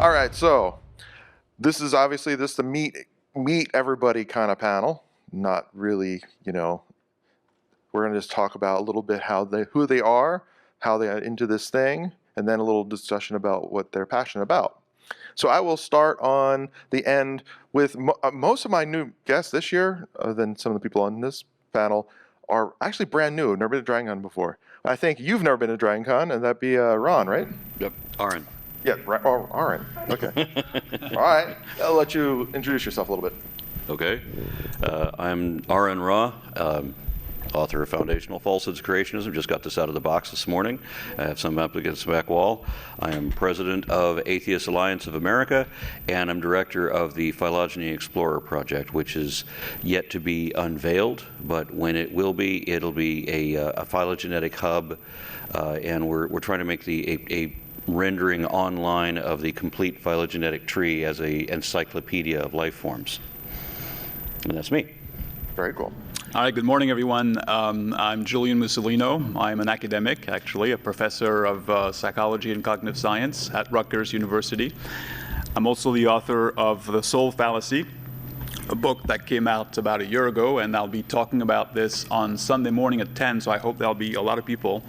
All right, so this is obviously the meet everybody kind of panel. Not really, we're going to just talk about a little bit who they are, how they got into this thing, and then a little discussion about what they're passionate about. So I will start on the end with most of my new guests this year, other than some of the people on this panel, are actually brand new, never been to DragonCon before. I think you've never been to DragonCon, and that'd be Ron, right? Yep, Aron. Yeah, Aron. Okay. All right. I'll let you introduce yourself a little bit. Okay. I'm Aron Ra, author of Foundational Falsehoods Creationism. Just got this out of the box this morning. I have some up against the back wall. I am president of Atheist Alliance of America, and I'm director of the Phylogeny Explorer Project, which is yet to be unveiled, but when it will be, it'll be a phylogenetic hub, and we're trying to make a rendering online of the complete phylogenetic tree as an encyclopedia of life forms. And that's me. Very cool. All right, good morning, everyone. I'm Julian Musolino. I'm an academic, actually, a professor of psychology and cognitive science at Rutgers University. I'm also the author of The Soul Fallacy, a book that came out about a year ago, and I'll be talking about this on Sunday morning at 10, so I hope there'll be a lot of people.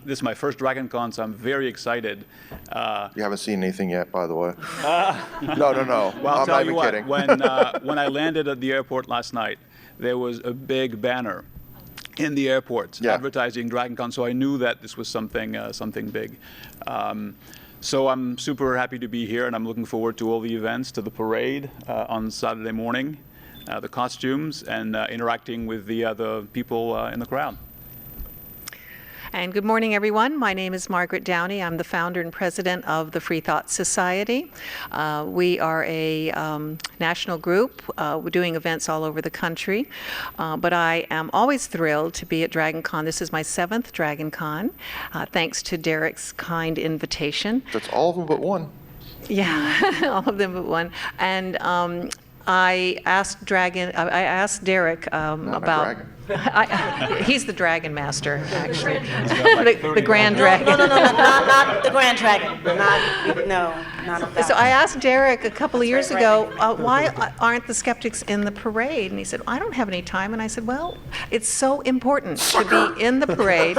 This is my first DragonCon, so I'm very excited. You haven't seen anything yet, by the way. No. Well, I'll I'm tell not you even what, kidding. when I landed at the airport last night, there was a big banner in the airport advertising DragonCon, so I knew that this was something big. So I'm super happy to be here, and I'm looking forward to all the events, to the parade on Saturday morning, the costumes, and interacting with the other people in the crowd. And good morning, everyone. My name is Margaret Downey. I'm the founder and president of the Free Thought Society. We are a national group. We're doing events all over the country. But I am always thrilled to be at DragonCon. This is my 7th DragonCon, thanks to Derek's kind invitation. That's all of them but one. Yeah, all of them but one. And I asked Derek about. He's the dragon master, actually. the grand dragon. No, not the grand dragon. Not that. So I asked Derek a couple of years ago, why aren't the skeptics in the parade? And he said, I don't have any time. And I said, well, it's so important to be in the parade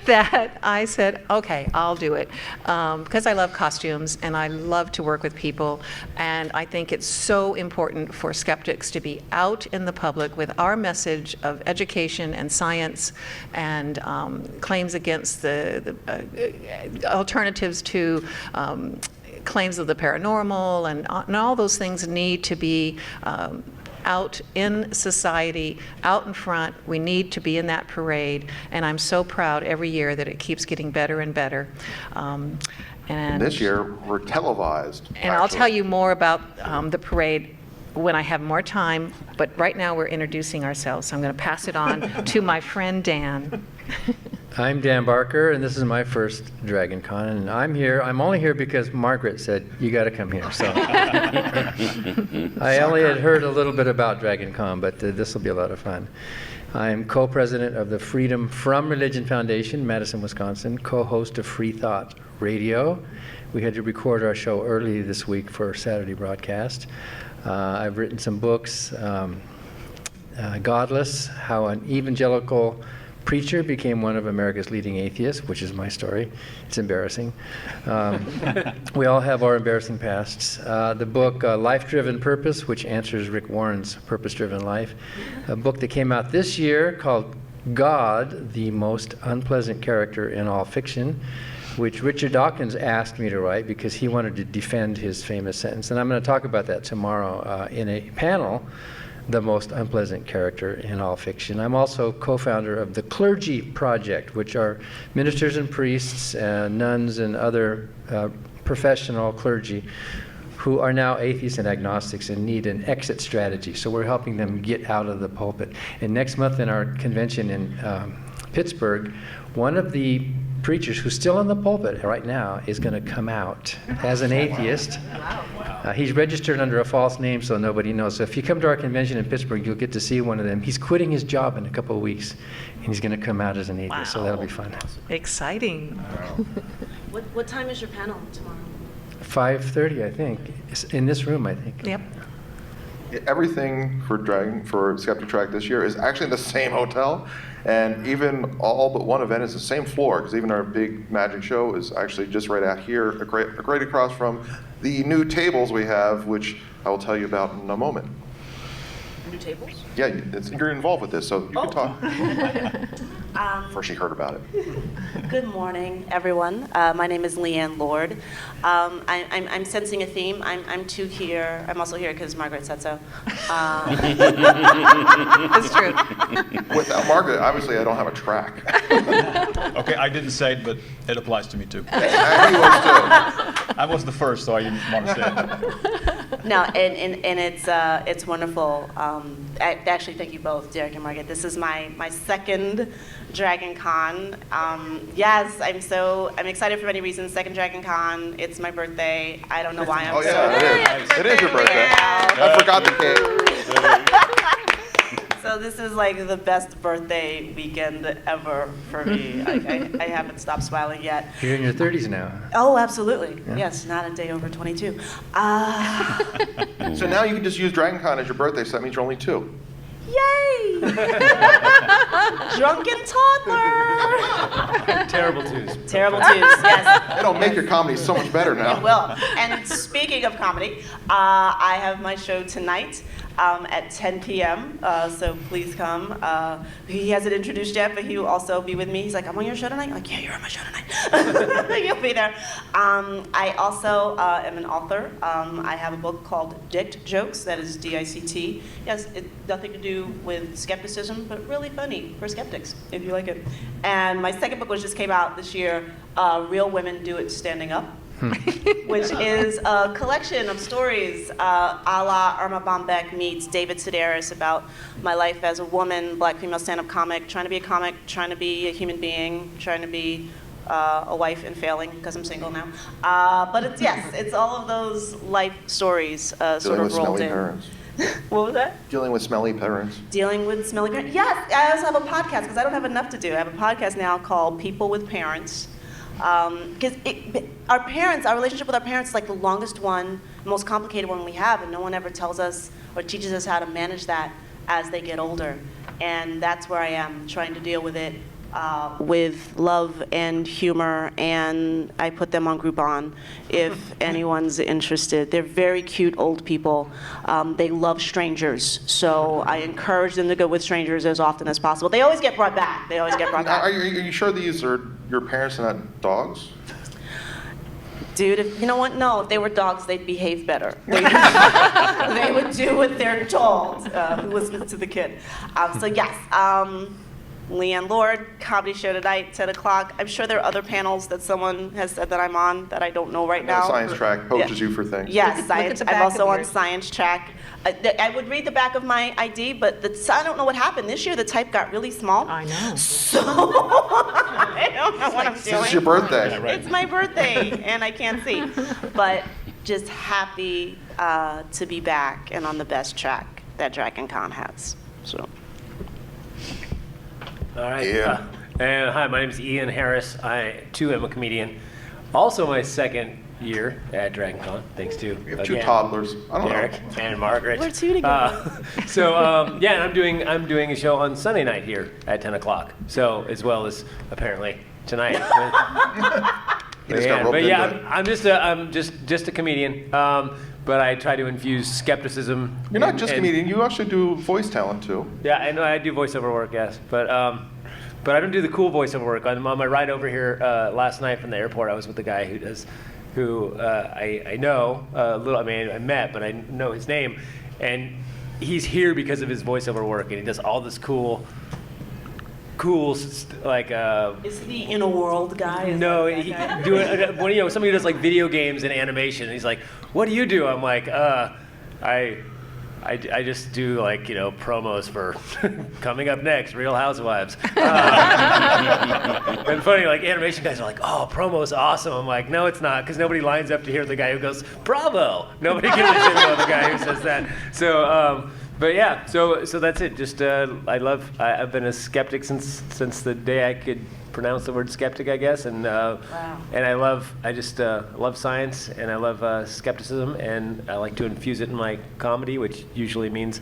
that I said, okay, I'll do it. Because I love costumes and I love to work with people. And I think it's so important for skeptics to be out in the public with our message of education and science and claims against the alternatives to claims of the paranormal, and all those things need to be out in society, out in front. We need to be in that parade, and I'm so proud every year that it keeps getting better and better. And this year, we're televised. And actually, I'll tell you more about the parade when I have more time, but right now we're introducing ourselves, so I'm going to pass it on to my friend Dan. I'm Dan Barker, and this is my first DragonCon, and I'm only here because Margaret said, you got to come here, so. I only had heard a little bit about DragonCon, but this will be a lot of fun. I'm co-president of the Freedom from Religion Foundation, Madison, Wisconsin, co-host of Free Thought Radio. We had to record our show early this week for Saturday broadcast. I've written some books, Godless, How an Evangelical Preacher Became One of America's Leading Atheists, which is my story. It's embarrassing. We all have our embarrassing pasts. The book Life-Driven Purpose, which answers Rick Warren's purpose-driven life. A book that came out this year called God, the Most Unpleasant Character in All Fiction, which Richard Dawkins asked me to write because he wanted to defend his famous sentence. And I'm going to talk about that tomorrow in a panel, The Most Unpleasant Character in All Fiction. I'm also co-founder of the Clergy Project, which are ministers and priests, nuns and other professional clergy who are now atheists and agnostics and need an exit strategy. So we're helping them get out of the pulpit. And next month in our convention in Pittsburgh, one of the preachers who's still in the pulpit right now is going to come out as an atheist. He's registered under a false name, so nobody knows. So if you come to our convention in Pittsburgh, you'll get to see one of them. He's quitting his job in a couple of weeks, and he's going to come out as an atheist, so that'll be fun. Exciting. What time is your panel tomorrow? 5:30, I think, in this room, I think. Yep. Everything for Skeptic Track this year is actually in the same hotel, and even all but one event is the same floor, because even our big magic show is actually just right out here, right across from the new tables we have, which I will tell you about in a moment. New tables? Yeah, you're involved with this, so you can talk. Before she heard about it. Good morning, everyone. My name is Leighann Lord. I'm sensing a theme. I'm too here. I'm also here because Margaret said so. That's true. Without Margaret, obviously I don't have a track. Okay, I didn't say it, but it applies to me too. He was too. I was the first, so I didn't want to say it. No, and it's wonderful. Actually, thank you both, Derek and Margaret. This is my second DragonCon. Yes, I'm excited for many reasons. Second DragonCon. It's my birthday. I don't know why I'm Oh yeah, it is your birthday. I forgot the cake. So this is like the best birthday weekend ever for me. I haven't stopped smiling yet. You're in your 30s now. Oh, absolutely. Yeah. Yes, not a day over 22. So now you can just use DragonCon as your birthday, so that means you're only 2. Yay! Drunken toddler. Terrible twos. Terrible twos, yes. It'll make your comedy so much better now. It will. And speaking of comedy, I have my show tonight at 10 p.m., so please come. He hasn't introduced yet, but he will also be with me. He's like, I'm on your show tonight? I'm like, yeah, you're on my show tonight. You'll be there. I also am an author. I have a book called Dict Jokes, that is D-I-C-T. Yes, nothing to do with skepticism, but really funny for skeptics, if you like it. And my second book, which just came out this year, Real Women Do It Standing Up. Which is a collection of stories a la Irma Bombeck meets David Sedaris about my life as a woman, black female stand-up comic, trying to be a comic, trying to be a human being, trying to be a wife and failing because I'm single now. But it's all of those life stories sort Dealing with of rolled smelly in. parents. What was that? Dealing with smelly parents. Dealing with smelly parents. Yes, I also have a podcast because I don't have enough to do. I have a podcast now called People with Parents. Because our parents, our relationship with our parents is like the longest one, most complicated one we have, and no one ever tells us or teaches us how to manage that as they get older. And that's where I am, trying to deal with it with love and humor, and I put them on Groupon if anyone's interested. They're very cute old people. They love strangers, so I encourage them to go with strangers as often as possible. They always get brought back. Are you sure these are your parents and not dogs? Dude, you know what? No, if they were dogs, they'd behave better. They would do what they're told. Who listens to the kid? So yes, Leighann Lord, comedy show tonight, 10 o'clock. I'm sure there are other panels that someone has said that I'm on that I don't know right now. Science Track poaches you for things. Yes, Look at the I'm back also of on yours. Science Track. I would read the back of my ID, but I don't know what happened. This year the type got really small. I know. So I don't know what I'm doing. This is your birthday. It's my birthday, and I can't see. But just happy to be back and on the best track that DragonCon has. So. All right. Yeah. And hi, my name is Ian Harris. I, too, am a comedian. Also my second year at DragonCon, thanks to, We have 2 again, toddlers. I don't Derek know. and Margaret. We're 2 together. Yeah, and I'm doing a show on Sunday night here at 10 o'clock. So, as well as apparently tonight. He just got roped But yeah, into it. I'm just a comedian. But I try to infuse skepticism. You're not just a comedian. You also do voice talent too. Yeah, I know I do voiceover work, yes, but I don't do the cool voiceover work. On my ride over here last night from the airport, I was with the guy who I know a little. I mean, I met, but I know his name, and he's here because of his voiceover work, and he does all this cool like. Is the in a world guy? No, he somebody who does like video games and animation. And he's like, "What do you do?" I'm like, I just do like, promos for coming up next, Real Housewives. And funny, like animation guys are like, "Oh, promo's awesome." I'm like, "No, it's not," because nobody lines up to hear the guy who goes, "Bravo." Nobody gives a shit about the guy who says that. So, But yeah, so that's it. Just I've been a skeptic since the day I could pronounce the word skeptic, I guess, and and I love science, and I love skepticism, and I like to infuse it in my comedy, which usually means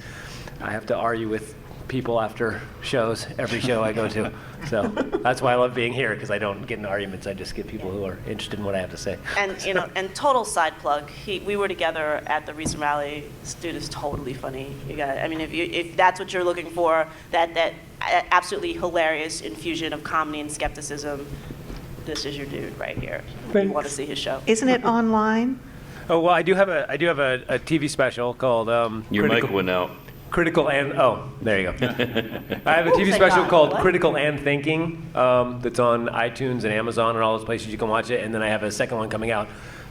I have to argue with people after shows, every show I go to. So that's why I love being here, because I don't get in arguments. I just get people who are interested in what I have to say. And and total side plug, we were together at the recent rally. This dude is totally funny. You got, I mean, if that's what you're looking for, that absolutely hilarious infusion of comedy and skepticism, this is your dude right here. You want to see his show? Isn't it online? Oh well, I do have a TV special called Your mic went out. Critical and there you go. I have a TV special called Critical and Thinking that's on iTunes and Amazon and all those places you can watch it. And then I have a second one coming out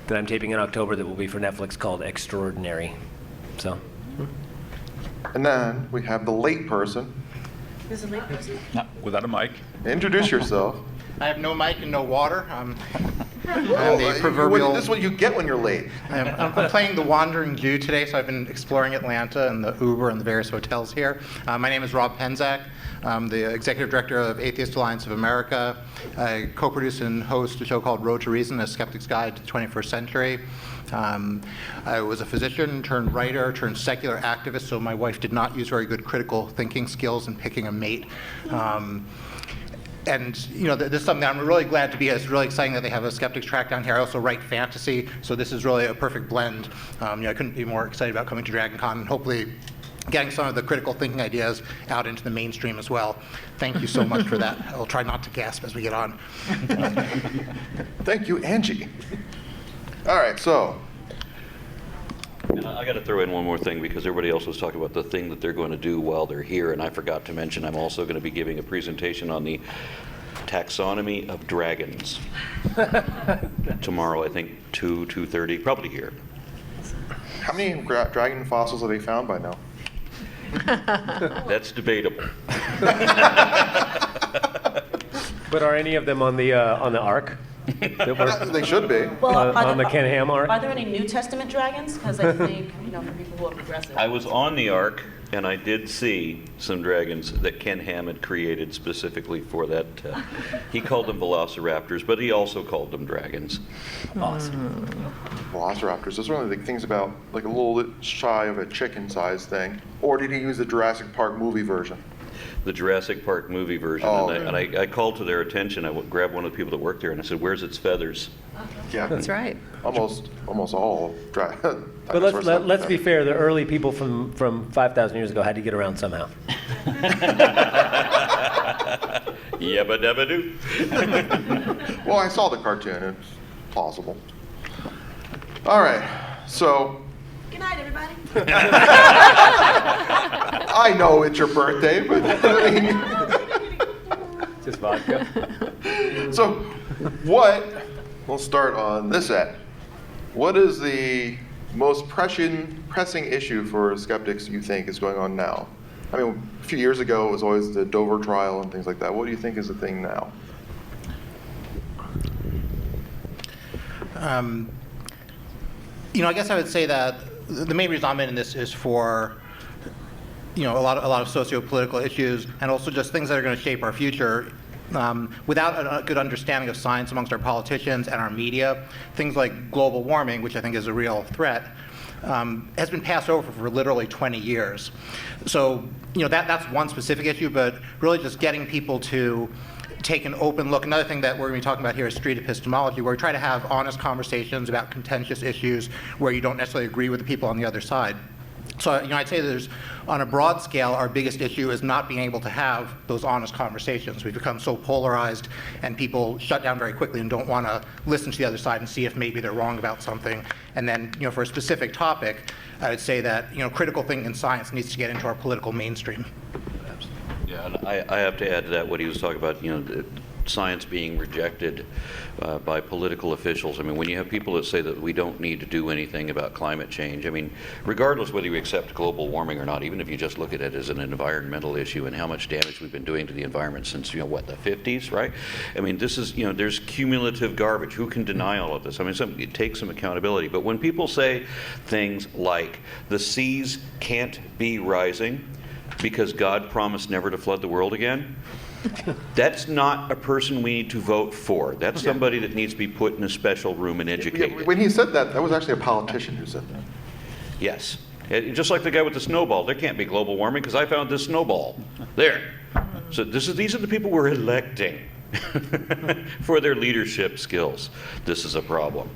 that I'm taping in October that will be for Netflix called Extraordinary. So. And then we have the late person. There's a late person? No, without a mic. Introduce yourself. I have no mic and no water. I'm Oh, the proverbial. This is what you get when you're late. I'm playing the Wandering Jew today, so I've been exploring Atlanta and the Uber and the various hotels here. My name is Rob Penzak. I'm the executive director of Atheist Alliance of America. I co-produce and host a show called Road to Reason, A Skeptic's Guide to the 21st Century. I was a physician turned writer turned secular activist, so my wife did not use very good critical thinking skills in picking a mate. And this is something that I'm really glad to be. It's really exciting that they have a Skeptic Track down here. I also write fantasy, so this is really a perfect blend. I couldn't be more excited about coming to DragonCon and hopefully getting some of the critical thinking ideas out into the mainstream as well. Thank you so much for that. I'll try not to gasp as we get on. Thank you, Angie. All right, so I got to throw in one more thing, because everybody else was talking about the thing that they're going to do while they're here, and I forgot to mention I'm also going to be giving a presentation on the taxonomy of dragons tomorrow. I think 2:30, probably here. how many dragon fossils have they found by now? That's debatable. But are any of them on the Ark? They should be. Well, on the Ken Ham Ark? Are there any New Testament dragons? Because I think, for people who are progressive. I was on the Ark, and I did see some dragons that Ken Ham had created specifically for that. He called them velociraptors, but he also called them dragons. Awesome. Velociraptors. Those are one of the things about like a little bit shy of a chicken-sized thing. Or did he use the Jurassic Park movie version? The Jurassic Park movie version. Oh. And I called to their attention. I grabbed one of the people that worked there, and I said, "Where's its feathers?" Yeah, That's right. almost all. But let's be fair. The early people from 5,000 years ago had to get around somehow. Yabba dabba doo. Well, I saw the cartoon. It's plausible. All right, so Good night, everybody. I know it's your birthday, but I mean, Just vodka. so we'll start on this end. What is the most pressing issue for skeptics you think is going on now? I mean, a few years ago it was always the Dover trial and things like that. What do you think is the thing now? I guess I would say that the main reason I'm in this is for a lot of socio-political issues, and also just things that are going to shape our future. Without a good understanding of science amongst our politicians and our media, things like global warming, which I think is a real threat, has been passed over for literally 20 years. So that's one specific issue, but really just getting people to take an open look. Another thing that we're going to be talking about here is street epistemology, where we try to have honest conversations about contentious issues where you don't necessarily agree with the people on the other side. So I'd say there's, on a broad scale, our biggest issue is not being able to have those honest conversations. We've become so polarized, and people shut down very quickly and don't want to listen to the other side and see if maybe they're wrong about something. And then, for a specific topic, I would say that critical thinking in science needs to get into our political mainstream. Yeah, and I have to add to that what he was talking about. science being rejected by political officials. I mean, when you have people that say that we don't need to do anything about climate change, I mean, regardless whether you accept global warming or not, even if you just look at it as an environmental issue and how much damage we've been doing to the environment since, the 50s, right? I mean, this is, there's cumulative garbage. Who can deny all of this? I mean, it takes some accountability. But when people say things like the seas can't be rising because God promised never to flood the world again, that's not a person we need to vote for. That's somebody that needs to be put in a special room and educated. When he said that, that was actually a politician who said that. Yes. Just like the guy with the snowball. There can't be global warming because I found this snowball. There. So these are the people we're electing for their leadership skills. This is a problem.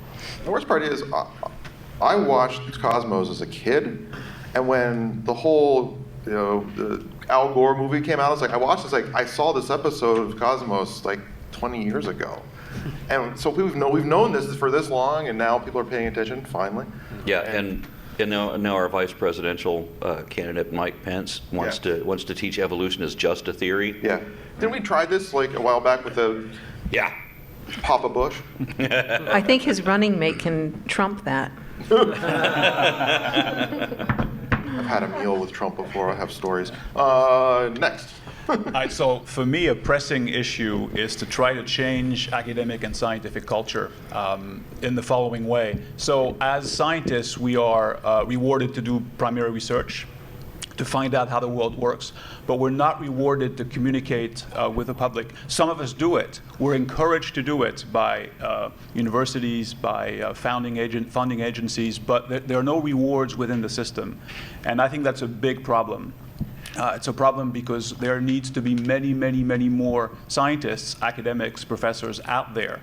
The worst part is, I watched Cosmos as a kid, and when the whole, the Al Gore movie came out, I watched this, I saw this episode of Cosmos 20 years ago. And so we've known this for this long, and now people are paying attention, finally. Yeah, and now our vice presidential candidate, Mike Pence, wants to teach evolution as just a theory. Yeah. Didn't we try this a while back with the Papa Bush? I think his running mate can trump that. I've had a meal with Trump before. I have stories. Next. All right, so for me, a pressing issue is to try to change academic and scientific culture in the following way. So as scientists, we are rewarded to do primary research, to find out how the world works, but we're not rewarded to communicate with the public. Some of us do it. We're encouraged to do it by universities, by funding agencies, but there are no rewards within the system. And I think that's a big problem. It's a problem because there needs to be many, many, many more scientists, academics, professors out there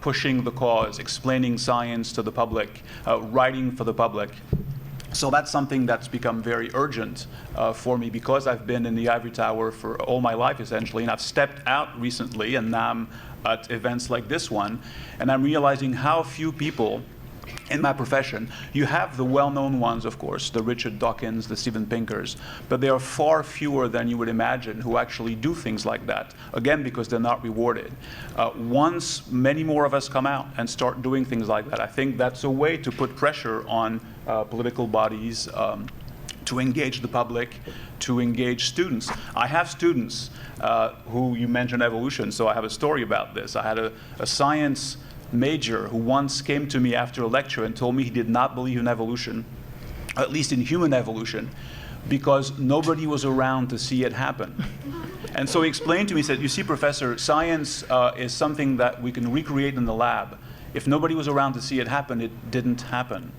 pushing the cause, explaining science to the public, writing for the public. So that's something that's become very urgent for me because I've been in the ivory tower for all my life, essentially, and I've stepped out recently, and now I'm at events like this one, and I'm realizing how few people in my profession, you have the well-known ones, of course, the Richard Dawkins, the Steven Pinkers, but there are far fewer than you would imagine who actually do things like that, again, because they're not rewarded. Once many more of us come out and start doing things like that, I think that's a way to put pressure on political bodies to engage the public, to engage students. I have students who, you mentioned evolution, so I have a story about this. I had a science major who once came to me after a lecture and told me he did not believe in evolution, at least in human evolution, because nobody was around to see it happen. And so he explained to me, he said, you see, Professor, science is something that we can recreate in the lab. If nobody was around to see it happen, it didn't happen.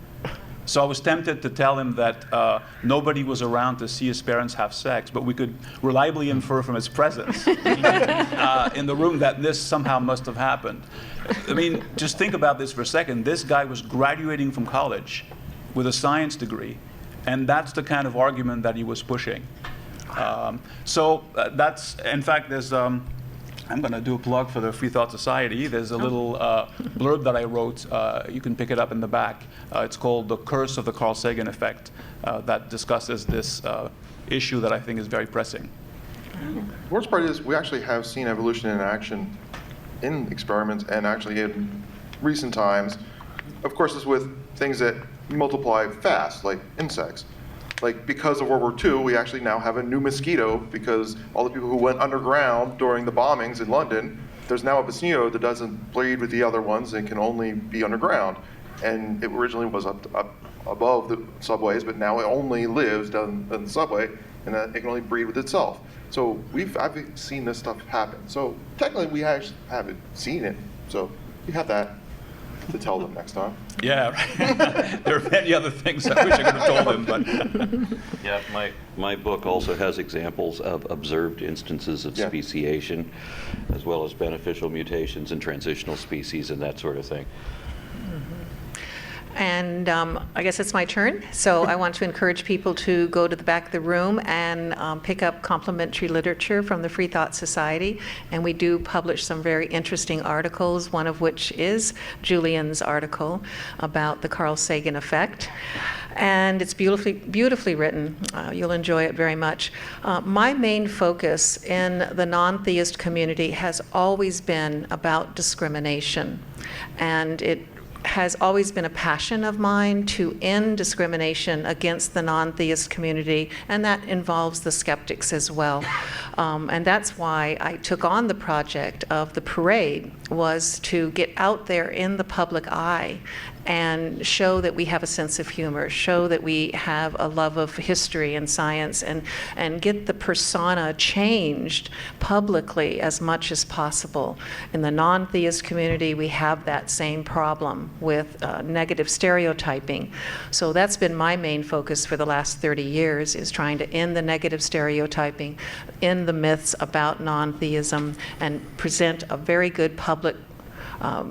So I was tempted to tell him that nobody was around to see his parents have sex, but we could reliably infer from his presence in the room that this somehow must have happened. I mean, just think about this for a second. This guy was graduating from college with a science degree, and that's the kind of argument that he was pushing. So that's, in fact, there's, I'm going to do a plug for the Free Thought Society. There's a little blurb that I wrote. You can pick it up in the back. It's called The Curse of the Carl Sagan Effect, that discusses this issue that I think is very pressing. The worst part is we actually have seen evolution in action in experiments and actually in recent times. Of course, it's with things that multiply fast, like insects. Like, because of World War II, we actually now have a new mosquito because all the people who went underground during the bombings in London, there's now a mosquito that doesn't breed with the other ones and can only be underground. And it originally was up above the subways, but now it only lives down in the subway, and it can only breed with itself. So I've seen this stuff happen. So technically, we actually haven't seen it. So you have that to tell them next time. Yeah, right. There are many other things I wish I could have told him, but yeah, my book also has examples of observed instances of speciation, as well as beneficial mutations and transitional species and that sort of thing. And I guess it's my turn. So I want to encourage people to go to the back of the room and pick up complimentary literature from the Free Thought Society. And we do publish some very interesting articles, one of which is Julian's article about the Carl Sagan effect. And it's beautifully written. You'll enjoy it very much. My main focus in the non-theist community has always been about discrimination. And it has always been a passion of mine to end discrimination against the non-theist community, and that involves the skeptics as well. And that's why I took on the project of the parade, was to get out there in the public eye and show that we have a sense of humor, show that we have a love of history and science, and get the persona changed publicly as much as possible. In the non-theist community, we have that same problem with negative stereotyping. So that's been my main focus for the last 30 years, is trying to end the negative stereotyping, end the myths about non-theism, and present a very good public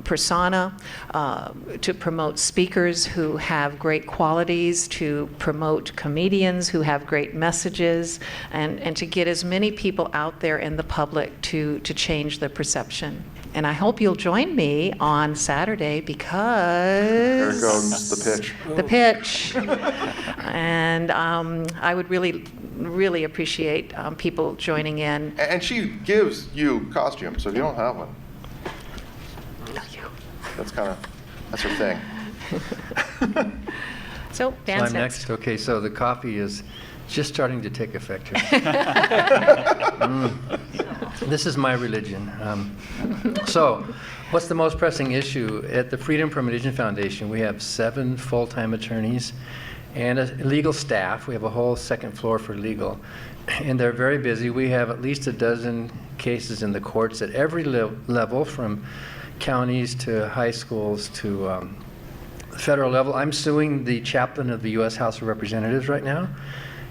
persona, to promote speakers who have great qualities, to promote comedians who have great messages, and to get as many people out there in the public to change the perception. And I hope you'll join me on Saturday, because... There goes the pitch. The pitch. And I would really appreciate people joining in. And she gives you costumes, so if you don't have one, that's her thing. So, Dan's I'm next. Okay, so the coffee is just starting to take effect here. This is my religion. So, what's the most pressing issue? At the Freedom from Religion Foundation, we have 7 full-time attorneys and a legal staff. We have a whole second floor for legal. And they're very busy. We have at least a dozen cases in the courts at every level, from counties to high schools to the federal level. I'm suing the chaplain of the U.S. House of Representatives right now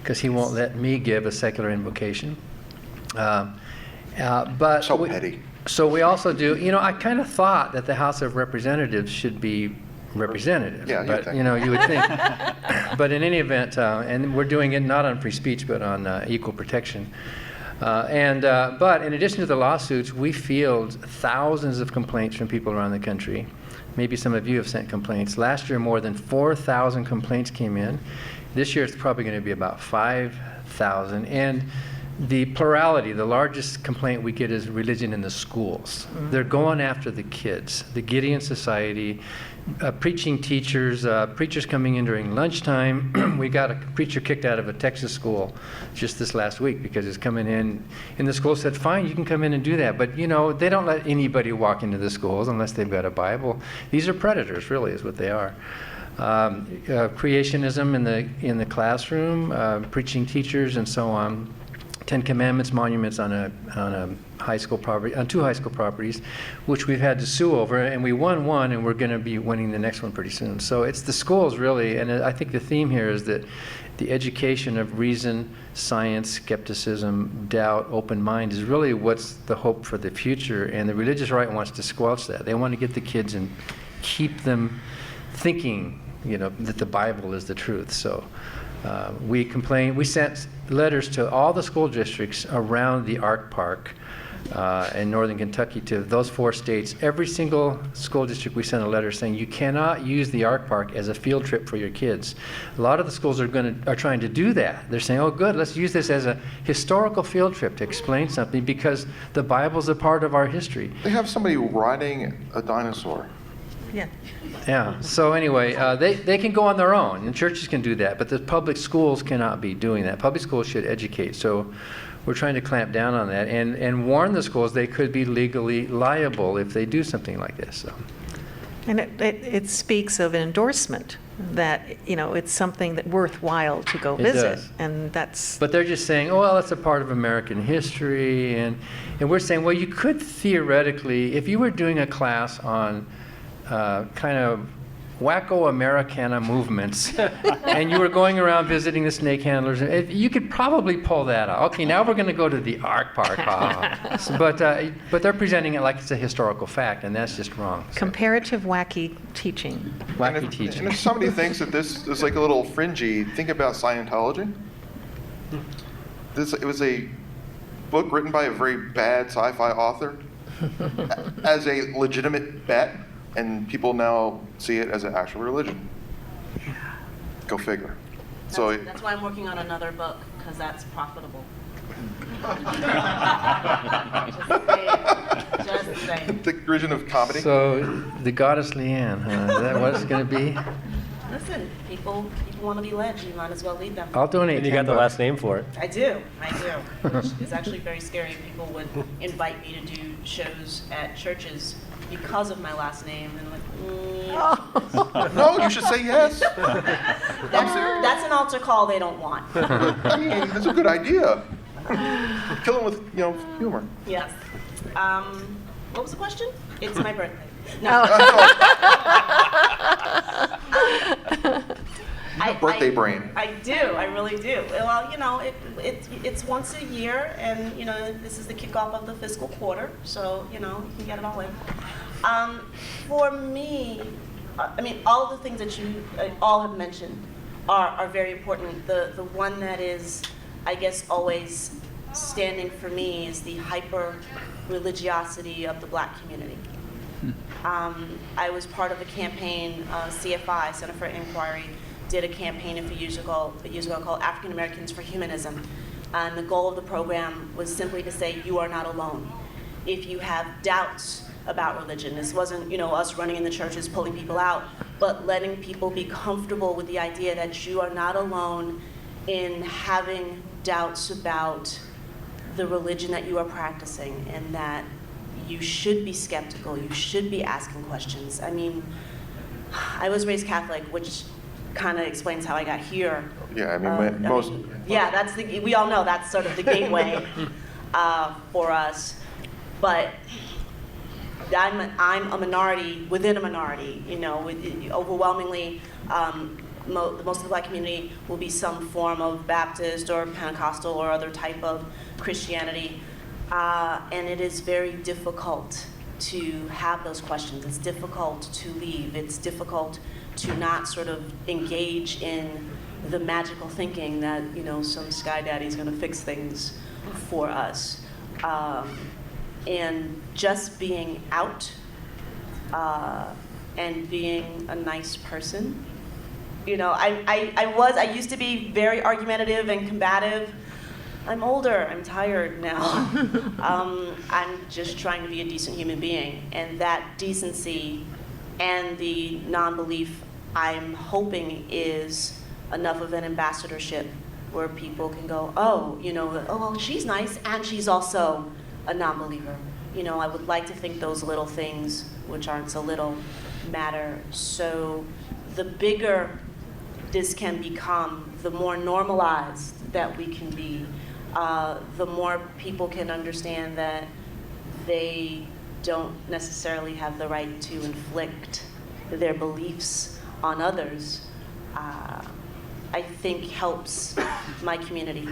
because he won't let me give a secular invocation. But So petty. So we also do, I kind of thought that the House of Representatives should be representative. Yeah, but think. you would think. But in any event, and we're doing it not on free speech, but on equal protection. But in addition to the lawsuits, we field thousands of complaints from people around the country. Maybe some of you have sent complaints. Last year, more than 4,000 complaints came in. This year, it's probably going to be about 5,000. And the plurality, the largest complaint we get is religion in the schools. Mm-hmm. They're going after the kids. The Gideon Society, preaching teachers, preachers coming in during lunchtime. We got a preacher kicked out of a Texas school just this last week because he's coming in. And the school said, fine, you can come in and do that. But, they don't let anybody walk into the schools unless they've got a Bible. These are predators, really, is what they are. Creationism in the classroom, preaching teachers, and so on. 10 Commandments monuments on a high school property, on 2 high school properties, which we've had to sue over, and we won one, and we're going to be winning the next one pretty soon. So it's the schools, really, and I think the theme here is that the education of reason, science, skepticism, doubt, open mind is really what's the hope for the future, and the religious right wants to squelch that. They want to get the kids and keep them thinking, that the Bible is the truth. So we sent letters to all the school districts around the Ark Park in northern Kentucky, to those 4 states. Every single school district, we sent a letter saying you cannot use the Ark Park as a field trip for your kids. A lot of the schools are trying to do that. They're saying, oh good, let's use this as a historical field trip to explain something, because the Bible's a part of our history. They have somebody riding a dinosaur. Yeah. So anyway, they can go on their own, and churches can do that, but the public schools cannot be doing that. Public schools should educate. So we're trying to clamp down on that and warn the schools they could be legally liable if they do something like this. So. And it speaks of an endorsement that, it's something that worthwhile to go visit. Does. And that's... But they're just saying, oh, well, it's a part of American history. And we're saying, well, you could theoretically, if you were doing a class on kind of wacko Americana movements, and you were going around visiting the snake handlers, you could probably pull that out. Okay, now we're going to go to the art park. But they're presenting it like it's a historical fact, and that's just wrong. So, Comparative wacky teaching. wacky teaching. And if somebody thinks that this is like a little fringy, think about Scientology. It was a book written by a very bad sci-fi author as a legitimate bet, and people now see it as an actual religion. Go figure. So That's why I'm working on another book, because that's profitable. Just saying. the religion of comedy. So the goddess Leighann, huh? Is that what it's going to be? Listen, people want to be led. You might as well lead them. I'll donate. And you 10 got the bucks. last name for it. I do. It's actually very scary. People would invite me to do shows at churches because of my last name, and No, you should say yes. that's an altar call they don't want. I mean, that's a good idea. Kill them with, humor. Yes. What was the question? It's my birthday. No. Birthday brain. I do. I really do. Well, it's once a year, and this is the kickoff of the fiscal quarter, so you can get it all in. For me, I mean, all the things that you all have mentioned are very important. The one that is, I guess, always standing for me is the hyper religiosity of the Black community. I was part of a campaign, CFI, Center for Inquiry, did a campaign a few years ago called African Americans for Humanism. And the goal of the program was simply to say, you are not alone. If you have doubts about religion, this wasn't us running in the churches, pulling people out, but letting people be comfortable with the idea that you are not alone in having doubts about the religion that you are practicing, and that you should be skeptical, you should be asking questions. I mean, I was raised Catholic, which kind of explains how I got here. Yeah, I mean, Yeah, we all know that's sort of the gateway for us. But I'm a minority within a minority. Overwhelmingly, most of the Black community will be some form of Baptist or Pentecostal or other type of Christianity. And it is very difficult to have those questions. It's difficult to leave. It's difficult to not sort of engage in the magical thinking that, some sky daddy is going to fix things for us. And just being out and being a nice person. I used to be very argumentative and combative. I'm older, I'm tired now. I'm just trying to be a decent human being. And that decency and the non-belief, I'm hoping, is enough of an ambassadorship where people can go, oh, well, she's nice, and she's also a non-believer. I would like to think those little things, which aren't so little, matter. So the bigger this can become, the more normalized that we can be, the more people can understand that they don't necessarily have the right to inflict their beliefs on others, I think helps my community,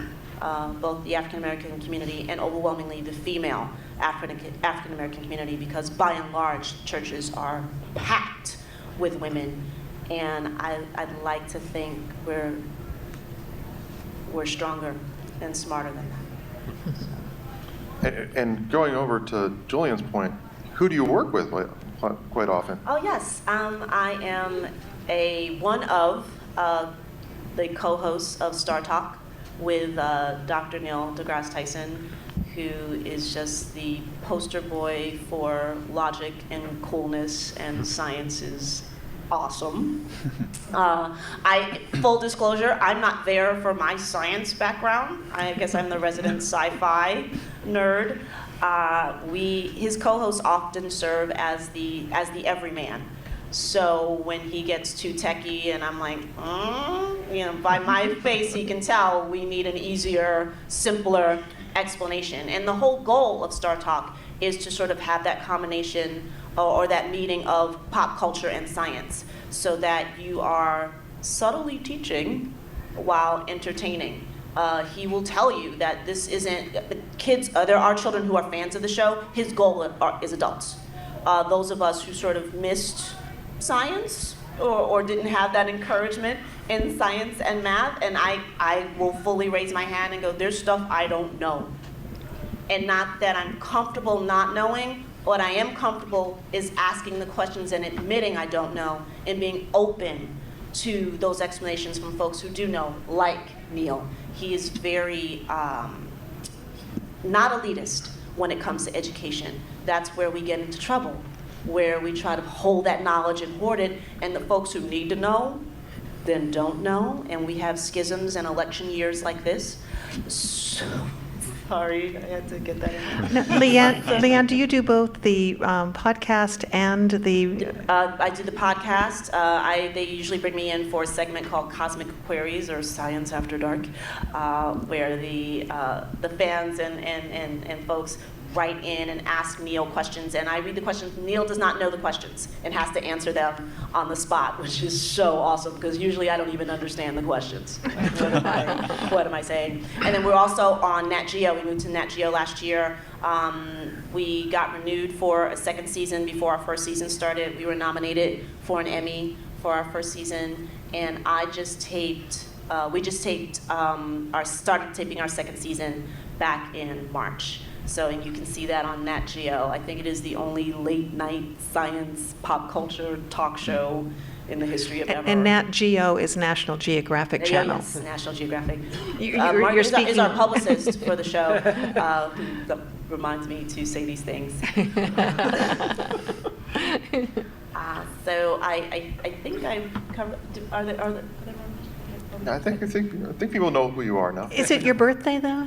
both the African American community and overwhelmingly the female African American community, because by and large, churches are packed with women, and I'd like to think we're stronger and smarter than that. And going over to Julian's point, who do you work with quite often? Oh yes, I am one of the co-hosts of StarTalk with Dr. Neil deGrasse Tyson, who is just the poster boy for logic and coolness, and science is awesome. Full disclosure, I'm not there for my science background. I guess I'm the resident sci-fi nerd. His co-hosts often serve as the everyman. So when he gets too techie and I'm like, by my face he can tell we need an easier, simpler explanation. And the whole goal of StarTalk is to sort of have that combination or that meeting of pop culture and science, so that you are subtly teaching while entertaining. He will tell you that this isn't, kids, there are children who are fans of the show. His goal is adults. Those of us who sort of missed science or didn't have that encouragement in science and math, and I will fully raise my hand and go, there's stuff I don't know. And not that I'm comfortable not knowing. What I am comfortable is asking the questions and admitting I don't know and being open to those explanations from folks who do know, like Neil. He is very not elitist when it comes to education. That's where we get into trouble, where we try to hold that knowledge and hoard it, and the folks who need to know then don't know, and we have schisms and election years like this. So, sorry, I had to get that in. No, Leighann, do you do both the podcast and the... I do the podcast. They usually bring me in for a segment called Cosmic Queries, or Science After Dark, where the fans and folks write in and ask Neil questions, and I read the questions. Neil does not know the questions and has to answer them on the spot, which is so awesome, because usually I don't even understand the questions. What am I saying? And then we're also on Nat Geo. We moved to Nat Geo last year. We got renewed for a second season before our first season started. We were nominated for an Emmy for our first season, and we just started taping our second season back in March. So, and you can see that on Nat Geo. I think it is the only late night science pop culture talk show in the history of ever. And Nat Geo is National Geographic Channel. Yes, National Geographic. You're speaking... is our publicist for the show, who reminds me to say these things. So I think I've covered. Are there more? I think people know who you are now. Is it your birthday, though?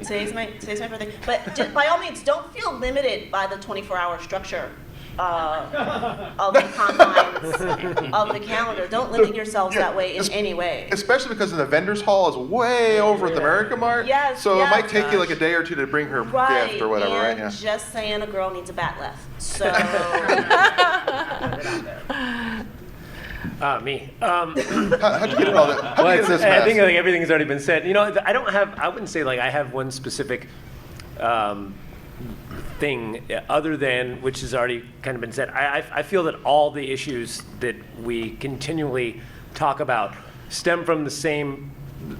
Today's my birthday. But just, by all means, don't feel limited by the 24-hour structure of the confines of the calendar. Don't limit yourselves that way in any way. Especially because the vendor's hall is way over at the America Mart. Yes, so yes. it might take you like a day or two to bring her gift or whatever, right? Yeah. Just saying, a girl needs a bat left. So. Me. How'd you get in all that? How'd you get in this I mess? think like everything's already been said. You know, I wouldn't say like I have one specific thing other than, which has already kind of been said. I feel that all the issues that we continually talk about stem from the same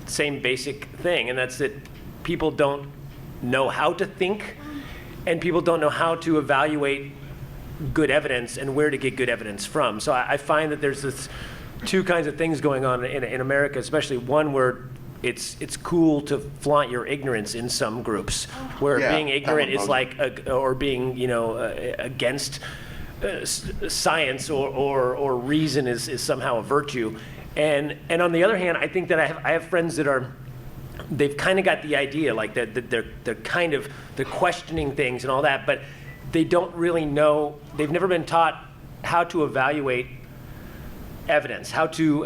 basic thing, and that's that people don't know how to think, and people don't know how to evaluate good evidence and where to get good evidence from. So I find that there's this two kinds of things going on in America, especially one where it's cool to flaunt your ignorance in some groups, where being ignorant is like or being against science or reason is somehow a virtue. And on the other hand, I think that I have friends that they've kind of got the idea, like that they're questioning things and all that, but they don't really know. They've never been taught how to evaluate evidence, how to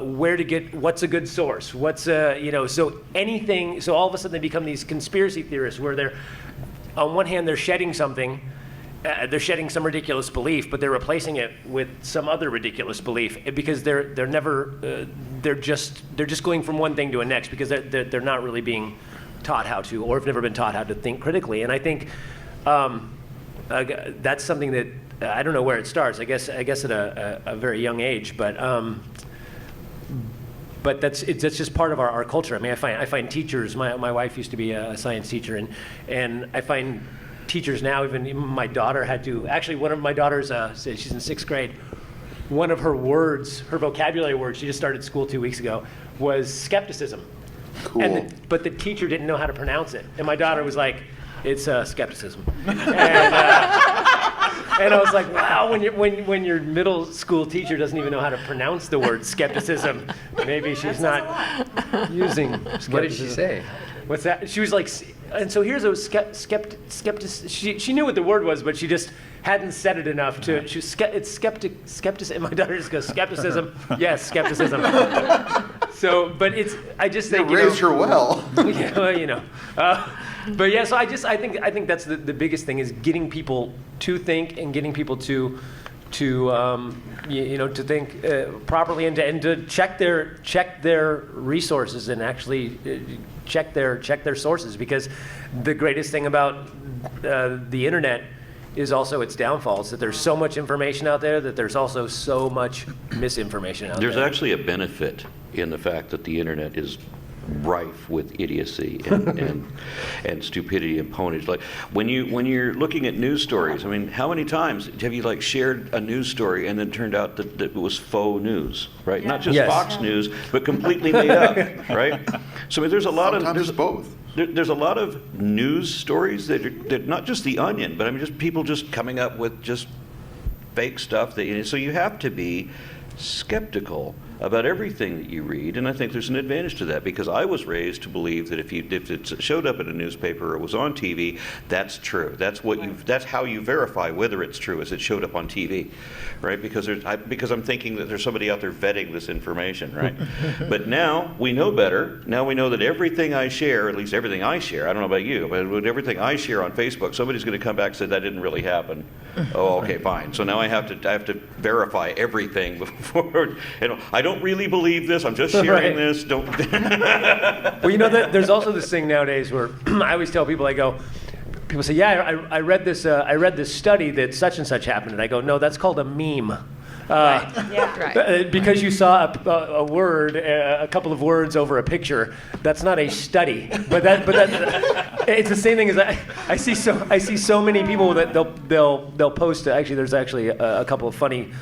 where to get, what's a good source, so anything. So all of a sudden they become these conspiracy theorists, where they're, on one hand, they're shedding something, they're shedding some ridiculous belief, but they're replacing it with some other ridiculous belief, because they're never they're just going from one thing to the next, because they're not really being taught how to, or have never been taught how to think critically. And I think that's something that I don't know where it starts. I guess at a very young age, but that's just part of our culture. I mean, I find teachers. My wife used to be a science teacher, and I find teachers now. Even my daughter had to. Actually, one of my daughters, she's in 6th grade. One of her words, her vocabulary words, she just started school 2 weeks ago, was skepticism. Cool. But the teacher didn't know how to pronounce it, and my daughter was like, "It's skepticism." And I was like, wow, when your middle school teacher doesn't even know how to pronounce the word skepticism, maybe she's not using skepticism. What did she say? What's that? She was like, and so here's a skeptic. She knew what the word was, but she just hadn't said it enough to. It's skepticism. And my daughter just goes, skepticism. Yes, skepticism. So, but I just think you raised her well. Yeah, well, But yeah, so I think that's the biggest thing, is getting people to think and getting people to think properly and to check their resources and actually check their sources, because the greatest thing about the internet is also its downfalls, that there's so much information out there that there's also so much misinformation out there. There's actually a benefit in the fact that the internet is rife with idiocy and stupidity and ponage. Like when you're looking at news stories, I mean, how many times have you like shared a news story and then turned out that it was faux news, right? Not just Yes. Fox News, but completely made up, right? So I mean, there's a lot Sometimes it's both. There's a lot of news stories that are not just The Onion, but I mean just people just coming up with just fake stuff. So you have to be skeptical about everything that you read, and I think there's an advantage to that, because I was raised to believe that if it showed up in a newspaper or it was on TV, that's true. That's how you verify whether it's true, is it showed up on TV, right? Because I'm thinking that there's somebody out there vetting this information, right? But now we know better. Now we know that everything I share, at least everything I share, I don't know about you, but with everything I share on Facebook, somebody's going to come back and say that didn't really happen. Oh, okay, fine. So now I have to verify everything before. I don't really believe this. I'm just sharing this. Don't. Well, there's also this thing nowadays where I always tell people, people say, yeah, I read this study that such and such happened, and I go, no, that's called a meme. Right. Because you saw a word, a couple of words over a picture, that's not a study. But it's the same thing as I see so many people that they'll post. Actually, there's actually a couple of funny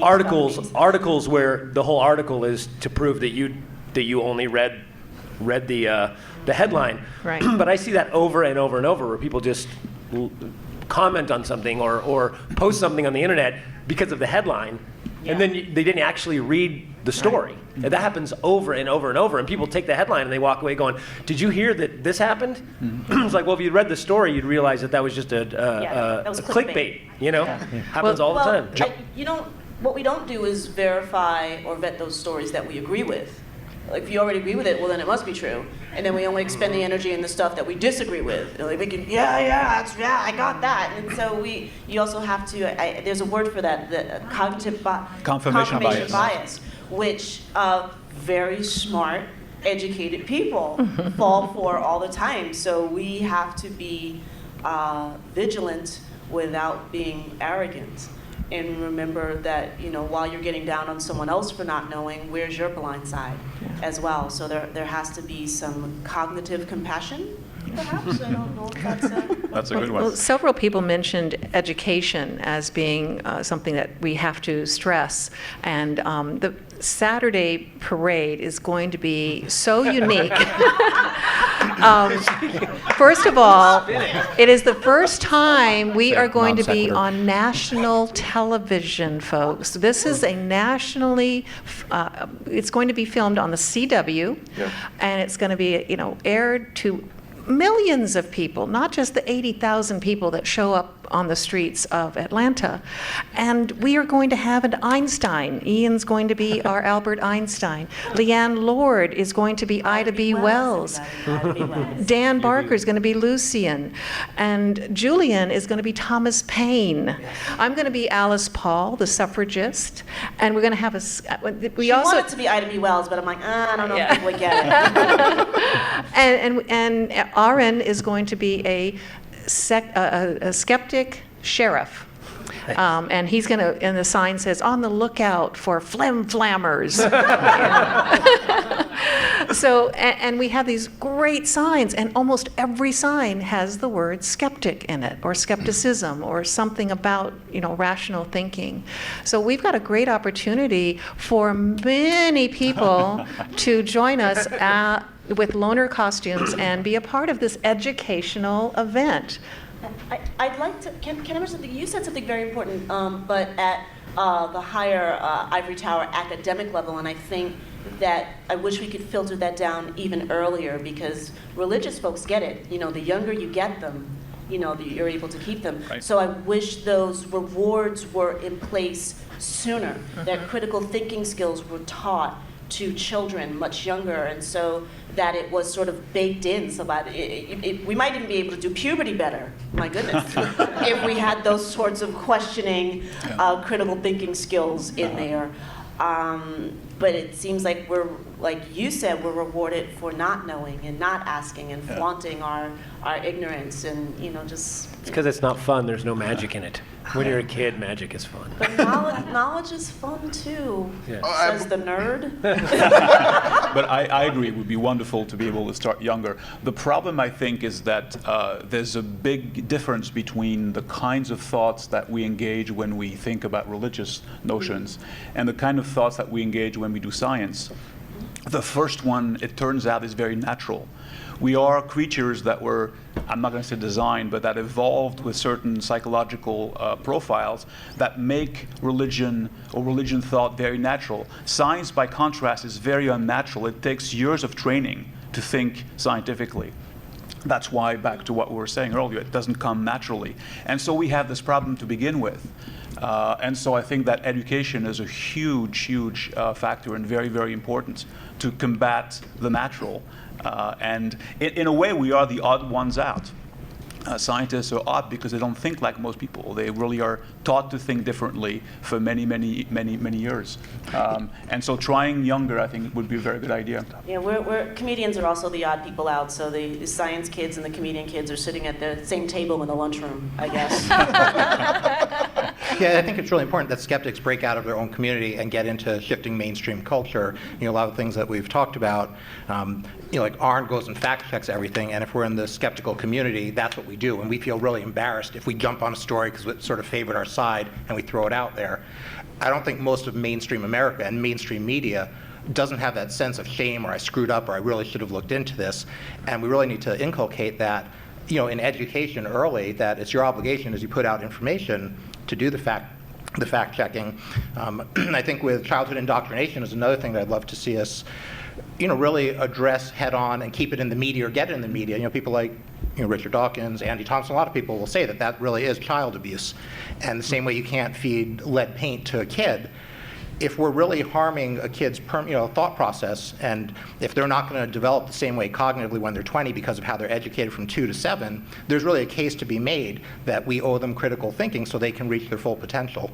articles where the whole article is to prove that you only read the headline. Right. But I see that over and over and over, where people just comment on something or post something on the internet because of the headline, and then they didn't actually read the story. Right. And that happens over and over and over, and people take the headline and they walk away going, did you hear that this happened? Mm-hmm. It's like, well, if you read the story, you'd realize that was just that was clickbait. Happens all the time. What we don't do is verify or vet those stories that we agree with. Like, if you already agree with it, well, then it must be true. And then we only expend the energy in the stuff that we disagree with. Like, we can, I got that. And so you also have to, there's a word for that, the cognitive confirmation bias, which very smart, educated people fall for all the time. So we have to be vigilant without being arrogant. And remember that, while you're getting down on someone else for not knowing, where's your blind side as well? So there has to be some cognitive compassion, perhaps. I don't know if That's a good one. Well, several people mentioned education as being something that we have to stress. And the Saturday parade is going to be so unique. First of all, it is the first time we are going to be on national television, folks. This is a nationally, it's going to be filmed on the CW, and it's going to be, aired to millions of people, not just the 80,000 people that show up on the streets of Atlanta. And we are going to have an Einstein. Ian's going to be our Albert Einstein. Leighann Lord is going to be Ida B. Wells. Dan Barker is going to be Lucian. And Julian is going to be Thomas Paine. I'm going to be Alice Paul, the suffragist. And we're going to have a... She wanted to be Ida B. Wells, but I'm like, I don't know if people would get it. and Aron is going to be a skeptic sheriff. And he's going to, and the sign says, on the lookout for flim-flammers. So, and we have these great signs, and almost every sign has the word skeptic in it, or skepticism, or something about, rational thinking. So we've got a great opportunity for many people to join us with loner costumes and be a part of this educational event. I'd like to, can I mention something? You said something very important, but at the higher ivory tower academic level, and I think that I wish we could filter that down even earlier, because religious folks get it. The younger you get them, you're able to keep them. Right. So I wish those rewards were in place sooner, that critical thinking skills were taught to children much younger, and so that it was sort of baked in, so that we might even be able to do puberty better, my goodness, if we had those sorts of questioning, critical thinking skills in there. But it seems like we're, like you said, we're rewarded for not knowing and not asking and flaunting our ignorance, and just. It's because it's not fun. There's no magic in it. When you're a kid, magic is fun. But knowledge is fun too, says the nerd. But I agree, it would be wonderful to be able to start younger. The problem, I think, is that there's a big difference between the kinds of thoughts that we engage when we think about religious notions and the kind of thoughts that we engage when we do science. The first one, it turns out, is very natural. We are creatures that were, I'm not going to say designed, but that evolved with certain psychological profiles that make religion or religion thought very natural. Science, by contrast, is very unnatural. It takes years of training to think scientifically. That's why, back to what we were saying earlier, it doesn't come naturally. And so we have this problem to begin with. And so I think that education is a huge, huge factor and very, very important to combat the natural. And in a way, we are the odd ones out. Scientists are odd because they don't think like most people. They really are taught to think differently for many, many, many, many years. And so trying younger, I think, would be a very good idea. Yeah, comedians are also the odd people out, so the science kids and the comedian kids are sitting at the same table in the lunchroom, I guess. Yeah, I think it's really important that skeptics break out of their own community and get into shifting mainstream culture. A lot of the things that we've talked about, like Aron goes and fact checks everything, and if we're in the skeptical community, that's what we do, and we feel really embarrassed if we jump on a story because it sort of favored our side and we throw it out there. I don't think most of mainstream America and mainstream media doesn't have that sense of shame, or I screwed up, or I really should have looked into this, and we really need to inculcate that, in education early, that it's your obligation as you put out information to do the fact checking. I think with childhood indoctrination is another thing that I'd love to see us, really address head on and keep it in the media or get it in the media. People like Richard Dawkins, Andy Thompson, a lot of people will say that really is child abuse. And the same way you can't feed lead paint to a kid, if we're really harming a kid's thought process, and if they're not going to develop the same way cognitively when they're 20 because of how they're educated from 2 to 7, there's really a case to be made that we owe them critical thinking so they can reach their full potential.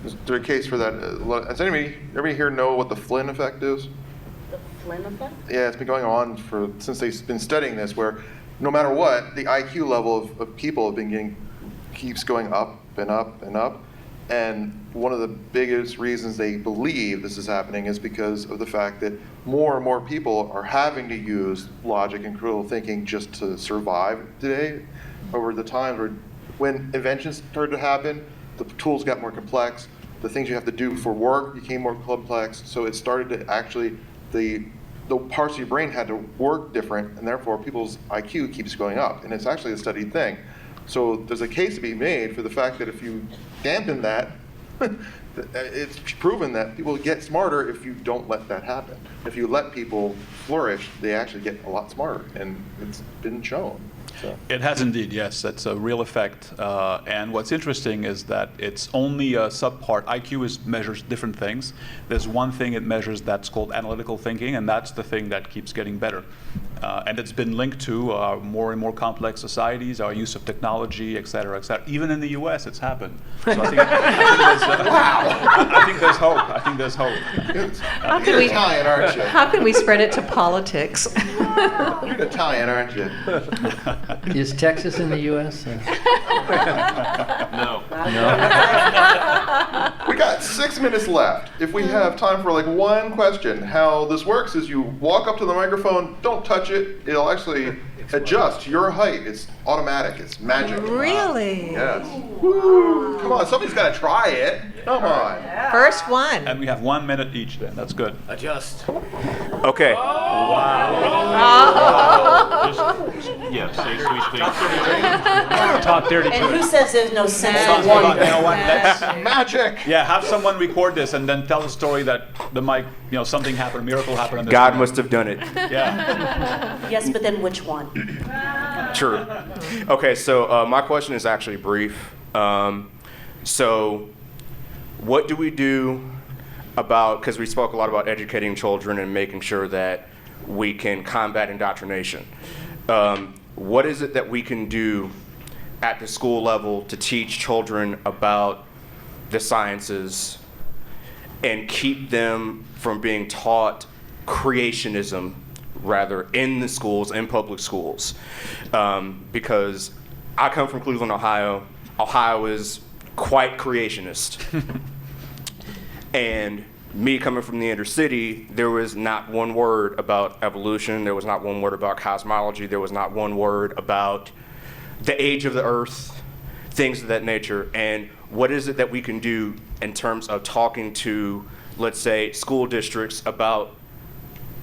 Is there a case for that? Does everybody here know what the Flynn effect is? The Flynn effect? Yeah, it's been going on since they've been studying this, where no matter what, the IQ level of people keeps going up and up and up. And one of the biggest reasons they believe this is happening is because of the fact that more and more people are having to use logic and critical thinking just to survive today. Over the times when inventions started to happen, the tools got more complex. The things you have to do for work became more complex. So it started to actually, the parts of your brain had to work different, and therefore people's IQ keeps going up. And it's actually a studied thing. So there's a case to be made for the fact that if you dampen that, it's proven that people get smarter if you don't let that happen. If you let people flourish, they actually get a lot smarter, and it's been shown. So. It has indeed, yes. That's a real effect. And what's interesting is that it's only a subpart. IQ measures different things. There's one thing it measures that's called analytical thinking, and that's the thing that keeps getting better. And it's been linked to more and more complex societies, our use of technology, et cetera, et cetera. Even in the US, it's happened. So I think there's hope. I think there's hope. You're Italian, aren't you? How can we spread it to politics? You're Italian, aren't you? Is Texas in the U.S.? No. We got 6 minutes left. If we have time for one question, how this works is you walk up to the microphone, don't touch it. It'll actually adjust to your height. It's automatic. It's magic. Really? Yes. Woo. Come on, somebody's got to try it. Come on. First one. And we have 1 minute each then. That's good. Adjust. Okay. Yeah, say sweet things. Talk dirty to And who it. says there's no sense in Hold on, wonder? you know what? Let's Magic. have someone record this and then tell the story that the mic, something happened, a miracle happened. On this God mic. must have done it. Yeah. Yes, but then which one? True. Okay, so my question is actually brief. So what do we do about, because we spoke a lot about educating children and making sure that we can combat indoctrination. What is it that we can do at the school level to teach children about the sciences and keep them from being taught creationism, rather, in the schools, in public schools? Because I come from Cleveland, Ohio. Ohio is quite creationist. And me coming from the inner city, there was not one word about evolution. There was not one word about cosmology. There was not one word about the age of the earth, things of that nature. And what is it that we can do in terms of talking to, let's say, school districts about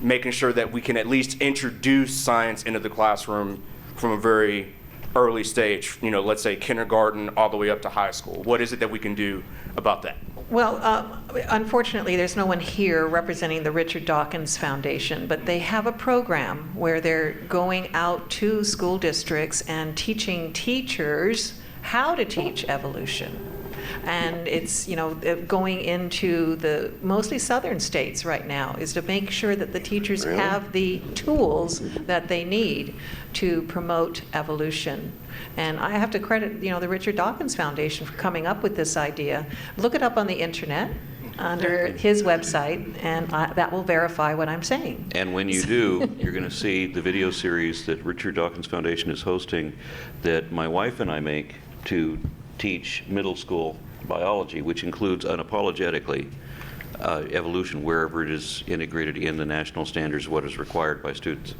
making sure that we can at least introduce science into the classroom from a very early stage, let's say kindergarten all the way up to high school? What is it that we can do about that? Well, unfortunately, there's no one here representing the Richard Dawkins Foundation, but they have a program where they're going out to school districts and teaching teachers how to teach evolution. And it's, going into the mostly southern states right now, is to make sure that the teachers have the tools that they need to promote evolution. And I have to credit, the Richard Dawkins Foundation for coming up with this idea. Look it up on the internet under his website, and that will verify what I'm saying. And when you do, you're going to see the video series that Richard Dawkins Foundation is hosting that my wife and I make to teach middle school biology, which includes unapologetically evolution wherever it is integrated in the national standards, what is required by students.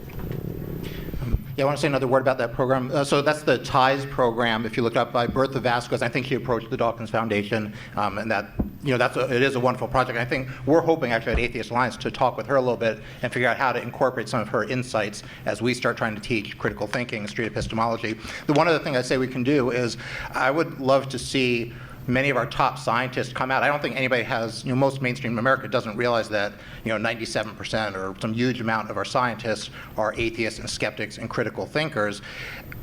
Yeah, I want to say another word about that program. So that's the TIES program. If you look up by Bertha Vasquez, I think she approached the Dawkins Foundation, and that it is a wonderful project. I think we're hoping actually at Atheist Alliance to talk with her a little bit and figure out how to incorporate some of her insights as we start trying to teach critical thinking and street epistemology. The one other thing I say we can do is I would love to see many of our top scientists come out. I don't think anybody has, most mainstream America doesn't realize that, 97% or some huge amount of our scientists are atheists and skeptics and critical thinkers.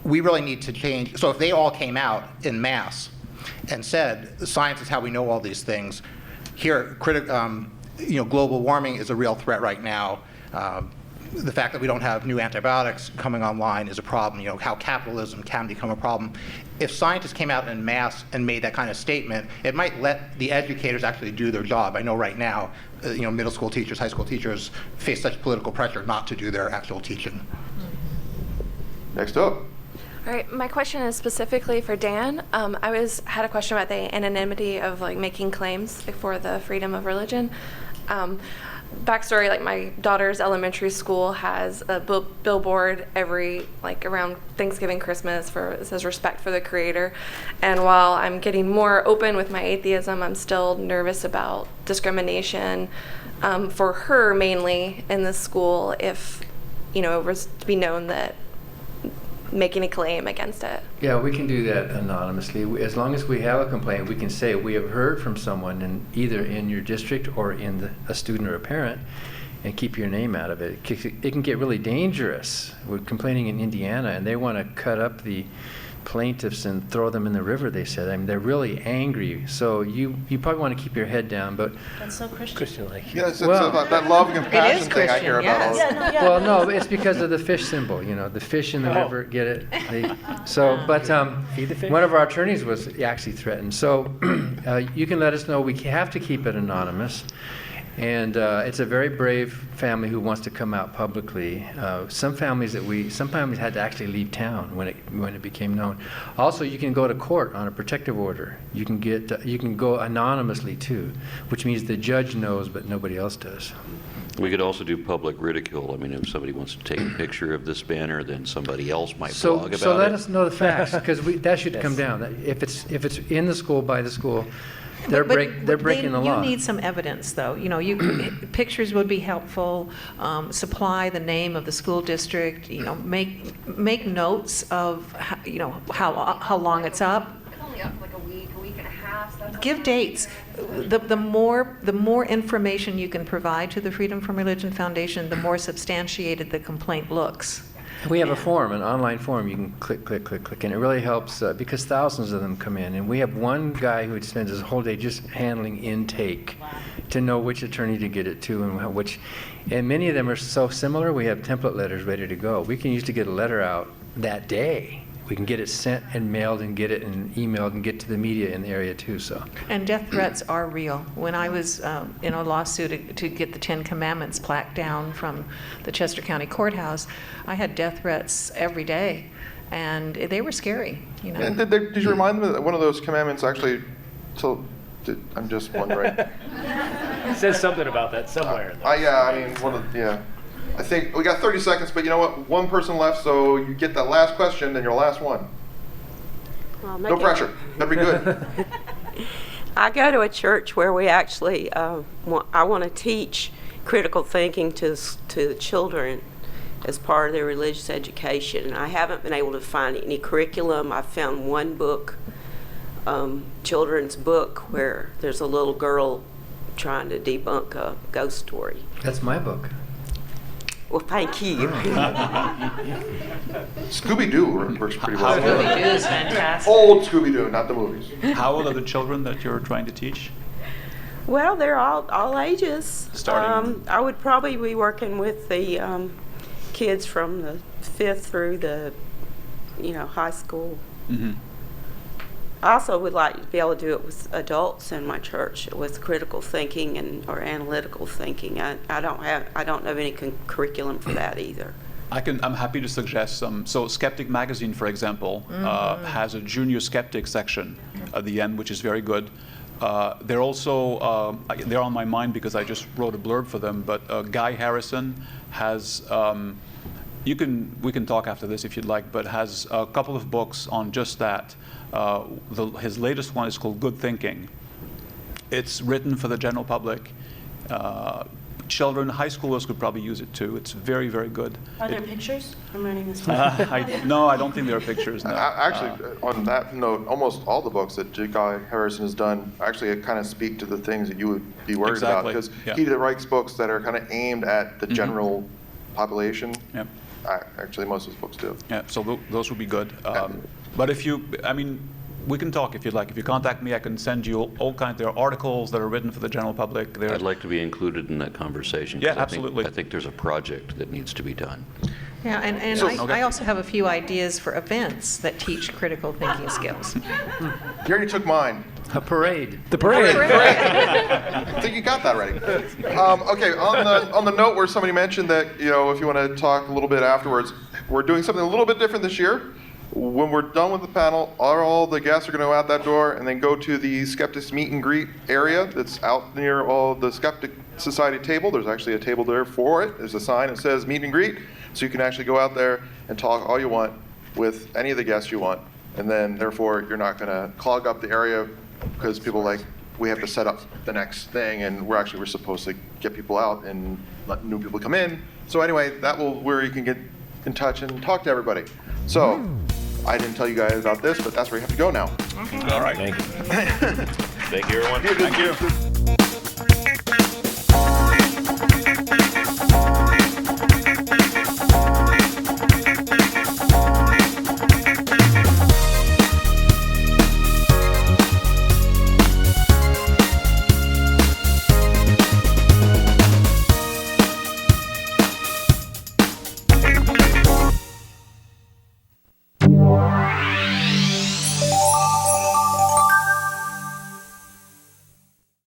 We really need to change. So if they all came out in mass and said, science is how we know all these things. Here, global warming is a real threat right now. The fact that we don't have new antibiotics coming online is a problem. How capitalism can become a problem. If scientists came out en masse and made that kind of statement, it might let the educators actually do their job. I know right now, middle school teachers, high school teachers face such political pressure not to do their actual teaching. Next up. All right, my question is specifically for Dan. I had a question about the anonymity of making claims for the freedom of religion. Backstory, my daughter's elementary school has a billboard every, around Thanksgiving, Christmas, it says respect for the creator. And while I'm getting more open with my atheism, I'm still nervous about discrimination for her mainly in the school if, it was to be known that making a claim against it. Yeah, we can do that anonymously. As long as we have a complaint, we can say we have heard from someone either in your district or in a student or a parent, and keep your name out of it. It can get really dangerous. We're complaining in Indiana, and they want to cut up the plaintiffs and throw them in the river, they said. They're really angry. So you probably want to keep your head down, but... That's so Christian. Christian-like. Yes, it's that love and compassion thing I hear about. Yes. Well, no, it's because of the fish symbol. The fish in the river, get it? Feed the fish. One of our attorneys was actually threatened. So you can let us know. We have to keep it anonymous. And it's a very brave family who wants to come out publicly. Some families had to actually leave town when it became known. Also, you can go to court on a protective order. You can go anonymously too, which means the judge knows, but nobody else does. We could also do public ridicule. If somebody wants to take a picture of this banner, then somebody else might blog about it. So let us know the facts, because that should come down. If it's in the school, by the school, they're breaking the law. You need some evidence, though. Pictures would be helpful. Supply the name of the school district. Make notes of how long it's up. It's only up a week and a half. So Give dates. The more information you can provide to the Freedom from Religion Foundation, the more substantiated the complaint looks. We have a form, an online form. You can click, click, click, click, and it really helps because thousands of them come in. And we have one guy who spends his whole day just handling intake to know which attorney to get it to and which. And many of them are so similar, we have template letters ready to go. We can usually get a letter out that day. We can get it sent and mailed and get it and emailed and get to the media in the area too. So. And death threats are real. When I was in a lawsuit to get the 10 Commandments plaque down from the Chester County Courthouse, I had death threats every day, and they were scary. You know. And did you remind them that one of those commandments actually? I'm just wondering. It says something about that somewhere. In there. Yeah, I mean, I think we got 30 seconds, but you know what? One person left, so you get that last question, then your last one. No pressure. That'd be good. I go to a church where we actually, I want to teach critical thinking to the children as part of their religious education. And I haven't been able to find any curriculum. I found one book, children's book, where there's a little girl trying to debunk a ghost story. That's my book. Well, thank you. Scooby-Doo works pretty well. Scooby-Doo is fantastic. Old Scooby-Doo, not the movies. How old are the children that you're trying to teach? Well, they're all ages. Starting. I would probably be working with the kids from the 5th through the, high school. Mm-hmm. I also would like to be able to do it with adults in my church with critical thinking or analytical thinking. I don't know of any curriculum for that either. I'm happy to suggest some. So Skeptic magazine, for example, has a junior skeptic section at the end, which is very good. They're also they're on my mind because I just wrote a blurb for them. But Guy Harrison has. We can talk after this if you'd like, but has a couple of books on just that. His latest one is called Good Thinking. It's written for the general public. Children, high schoolers could probably use it too. It's very, very good. Are there pictures? I'm writing this. No, I don't think there are pictures. No. Actually, on that note, almost all the books that Guy Harrison has done actually kind of speak to the things that you would be worried about, because he writes books that are kind of aimed at the general population. Yep. Actually, most of his books do. Yeah, so those would be good. But we can talk if you'd like. If you contact me, I can send you all kinds. There are articles that are written for the general public. I'd like to be included in that conversation. Yeah, absolutely. I think there's a project that needs to be done. Yeah, and I also have a few ideas for events that teach critical thinking skills. You already took mine. A parade. The parade. I think you got that ready. Okay, on the note where somebody mentioned that, if you want to talk a little bit afterwards, we're doing something a little bit different this year. When we're done with the panel, all the guests are going to go out that door and then go to the Skeptics meet and greet area that's out near all the Skeptic Society table. There's actually a table there for it. There's a sign that says meet and greet, so you can actually go out there and talk all you want with any of the guests you want. And then, therefore, you're not going to clog up the area because people we have to set up the next thing, and we're supposed to get people out and let new people come in. So anyway, where you can get in touch and talk to everybody. So, I didn't tell you guys about this, but that's where you have to go now. All right. Thank you, everyone. Thank you.